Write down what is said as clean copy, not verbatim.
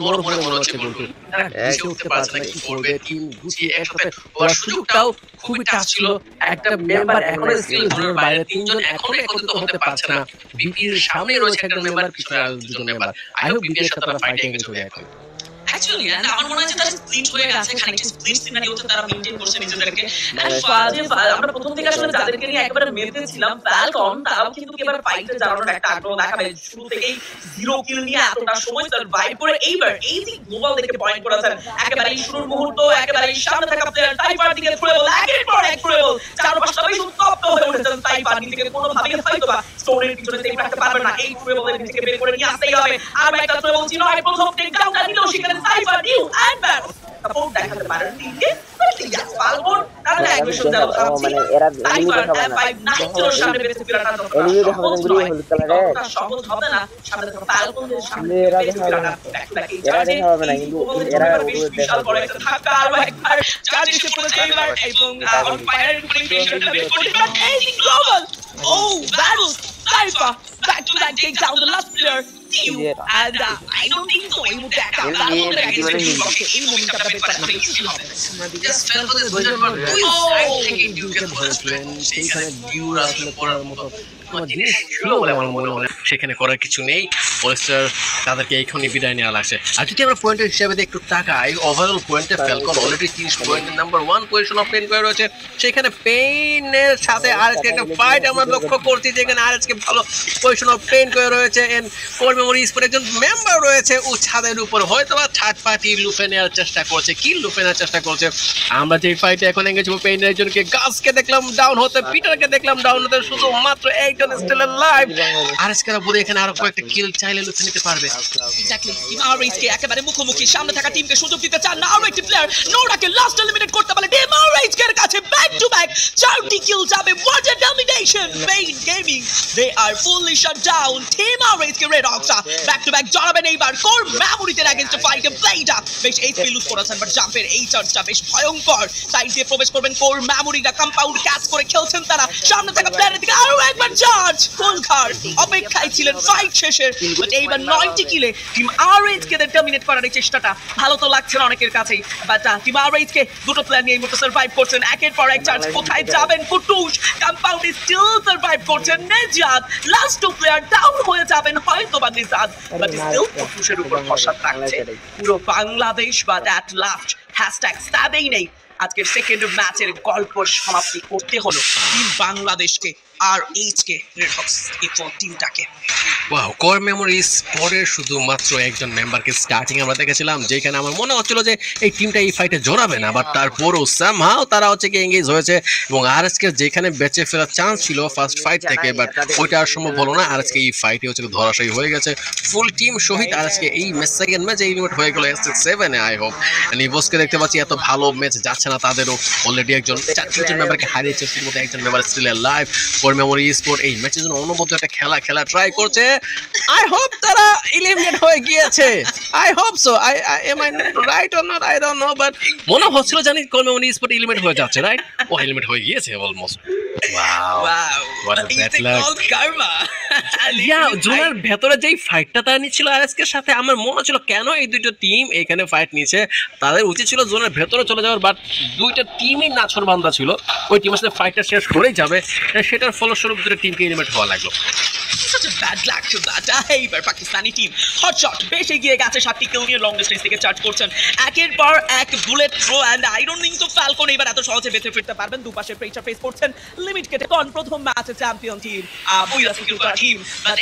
নড়বড়ে মনে হচ্ছে বন্ধু। তারা বুঝে উঠতে পারছে না কি করবে, টিম গুছিয়ে একসাথে হওয়ার সুযোগটাও খুবই টাফ ছিল। একটা মেম্বার এখনো স্টিল জোনের বাইরে, তিনজন এখনো একত্রিত হতে পারছে না। বিপির সামনে রয়েছে একজন মেম্বার, পিছনে আর দুজন মেম্বার। আই হোপ বিপির সাথে তারা ফাইটে এগিয়ে চলে এখন। Actually, and আমার মনে হয় যে তারা স্প্লিট হয়ে গেছে, খানিকটা স্প্লিট সিনারিওতে তারা মেইনটেইন করছে নিজেদেরকে। এন্ড আমরা প্রথম থেকে আসলে যাদেরকে নিয়ে একেবারে মেতেছিলাম, ফ্যালকন তারাও কিন্তু এবার ফাইটে যাওয়ার একটা আগ্রহ দেখাবে। শুরু থেকেই 0 কিল নিয়ে এতটা সময় সার্ভাইভ করে এইবার এই যে গ্লোবাল থেকে পয়েন্ট করেছেন, একেবারে শুরুর মুহূর্ত, একেবারে সামনে থাকা প্লেয়ার টাইপার দিকে থ্রোয়েবল, একের পর এক থ্রোয়েবল, চারপাশে সবাই উত্তপ্ত হয়ে উঠেছেন। টাইপার নিজেকে কোনোভাবেই হয়তোবা স্টোরের পিছনে সেভ রাখতে পারবে না, এই থ্রোয়েবলের নিজেকে বের করে নিয়ে আসতেই হবে। আর একটা থ্রোয়েবল ছিল, আর প্রথম টেক ডাউনটা নিল সেখানে টাইপার নিউ অ্যান্ড ব্যাট সাপোর্ট দেখাতে পারেন টিমকে। ফালকন তারা অ্যাগ্রেশন দেওয়া মানে এরা টাইপার M5 সামনে বেঁচে ফেরাটা সহজ হবে না। সামনে থেকে ফালকনদের সামনে বেঁচে ফেরাটা এরা দেখা হবে না, কিন্তু এরা বিশাল বড় একটা ধাক্কা আর একবার চার্জ এসে পড়েছে এবার এবং অন ফায়ার প্রিপারেশনটা বের করে এই global. Oh, that was Cypher back to back take down the last player. And I don't think so. এই মুহূর্তে একটা এই মোমেন্টটা বেপার just fell for this vision for I think Duke ধরেছিলেন সেইখানে ডিউর আসলে পড়ার মতো জিনিস ছিল বলে আমার মনে হয়। সেখানে করার কিছু নেই, পলিস্টার তাদেরকে এইখানে বিদায় নেওয়া লাগছে। আর যদি আমরা পয়েন্টের হিসাবে একটু তাকাই, ওভারঅল পয়েন্টে ফ্যালকন অলরেডি 30 পয়েন্টের নাম্বার 1 পজিশন অফ পেন করে রয়েছে। সেখানে পেইনের সাথে আরএসকে একটা ফাইট আমরা লক্ষ্য করছি, যেখানে আরএসকে ভালো পজিশন অফ পেন করে রয়েছে। এন্ড কোর মেমোরি স্পোর্ট একজন মেম্বার রয়েছে ও ছাদের উপর, হয়তো বা থার্ড পার্টি লুফে নেওয়ার চেষ্টা করছে, কিল লুফে নেওয়ার চেষ্টা করছে। আমরা যে ফাইটে এখন এঙ্গেজ হবো, পেইনের একজনকে গাছকে দেখলাম ডাউন হতে, পিটারকে দেখলাম ডাউন হতে, শুধুমাত্র একজন স্টিল লাইভ। আরএসকে বলে এখানে আরো কয়েকটা কিল চাইলে লুফে নিতে পারবে। এক্স্যাক্টলি, টিম আরএসকে একেবারে মুখোমুখি, সামনে থাকা টিমকে সুযোগ দিতে চান না। আরো একটি প্লেয়ার নোরাকে লাস্ট এলিমিনেট করতে পারলে টিম আরএসকে এর কাছে ব্যাক টু ব্যাক 4টি কিল যাবে। What a domination! Pain gaming they are fully shut down. Team RSK red অক্সা ব্যাক টু ব্যাক জড়াবেন এইবার কোর মেমোরিতে এগেইনস্ট ফাইটে। প্লেটা বেশ এইচপি লুজ করেছেন, বাট জাম্পের এই চার্জটা বেশ ভয়ঙ্কর। সাইড দিয়ে প্রবেশ করবেন কোর মেমোরিটা, কম্পাউন্ড ক্যাচ করে খেলছেন তারা। সামনে থাকা প্লেয়ারের দিকে আরো একবার চার্জ। ফুলখার অপেক্ষায় ছিলেন ফাইট শেষের, বাট এইবার 9টি কিলে টিম আরএসকে ডমিনেট করার এই চেষ্টাটা ভালো তো লাগছে না অনেকের কাছেই, বাট টিম আরএসকে দুটো প্লেয়ার নিয়ে এই মুহূর্তে সার্ভাইভ করছেন। একের পর এক চার্জ, কোথায় যাবেন কুটুস? কম্পাউন্ডে স্টিল সার্ভাইভ করছেন Nejad. Last two player down হয়ে যাবেন হয়তো বা নেজাদ, বাট স্টিল কুটুসের উপর ভরসা থাকছে পুরো Bangladesh. But at last hashtag স্ট্যাবেই নেই। আজকের সেকেন্ড ম্যাচের গল্প সমাপ্তি করতে হলো টিম বাংলাদেশকে আর এইচকে রেড হক্স এই টিমটাকে। ওয়াও, কোর মেমোরিজ পরের শুধুমাত্র একজন মেম্বারকে স্টার্টিং আমরা দেখেছিলাম, যেখানে আমার মনে হচ্ছিল যে এই টিমটা এই ফাইটে জড়াবে না, বাট তারপরও সামহাও তারা হচ্ছে কি এঙ্গেজ হয়েছে এবং আরএসকে যেখানে বেঁচে ফেরার চান্স ছিল ফার্স্ট ফাইট থেকে, বাট ওইটা আর সম্ভব হলো না। আরএসকে এই ফাইটে হচ্ছে ধরাশায়ী হয়ে গেছে ফুল টিম সহিত। আরএসকে এই সেকেন্ড ম্যাচ এলিমিনেট হয়ে গেল S7 এ। আই হোপ নিভোসকে দেখতে পাচ্ছি এত ভালো ম্যাচ যাচ্ছে না তাদেরও, অলরেডি একজন 4জন মেম্বারকে হারিয়েছে, শুধুমাত্র একজন member still live. Core memory sport এই ম্যাচের জন্য অনবদ্য একটা খেলা ট্রাই করছে। আই হোপ তারা এলিমিনেট হয়ে গিয়েছে। I hope so. Am I right or not I don't know, but মনে হচ্ছিল জানি কোর মেমোরি স্পোর্ট এলিমিনেট হয়ে যাচ্ছে, রাইট? ও এলিমিনেট হয়ে গিয়েছে almost. Wow, what a bad luck. জোনের ভেতরে যেই ফাইটটা তারা নিচ্ছিল আরএসকে সাথে, আমার মনে হচ্ছিল কেন এই দুটো টিম এখানে ফাইট নিচ্ছে, তাদের উচিত ছিল জোনের ভেতরে চলে যাওয়ার, বাট দুইটা টিমই নাছরবান্দা ছিল। ওই টিমের সাথে ফাইটটা শেষ করেই যাবে, সেটার ফলস্বরূপ দুটো টিমকে এলিমিনেট হওয়া লাগলো। Such a bad luck to that. এইবার পাকিস্তানি টিম হট শট বেশ এগিয়ে গেছে, 7টি কিল নিয়ে লং ডিস্টেন্স থেকে চার্জ করছেন একের পর এক bullet throw. And I don't think so Falcon এবার এত সহজে বেঁচে ফিরতে পারবেন। দুপাশে প্রেসার ফেস করছেন লিমিট কেটে প্রথম ম্যাচে চ্যাম্পিয়ন টিম বইরা সিকিউর করা টিম, বাট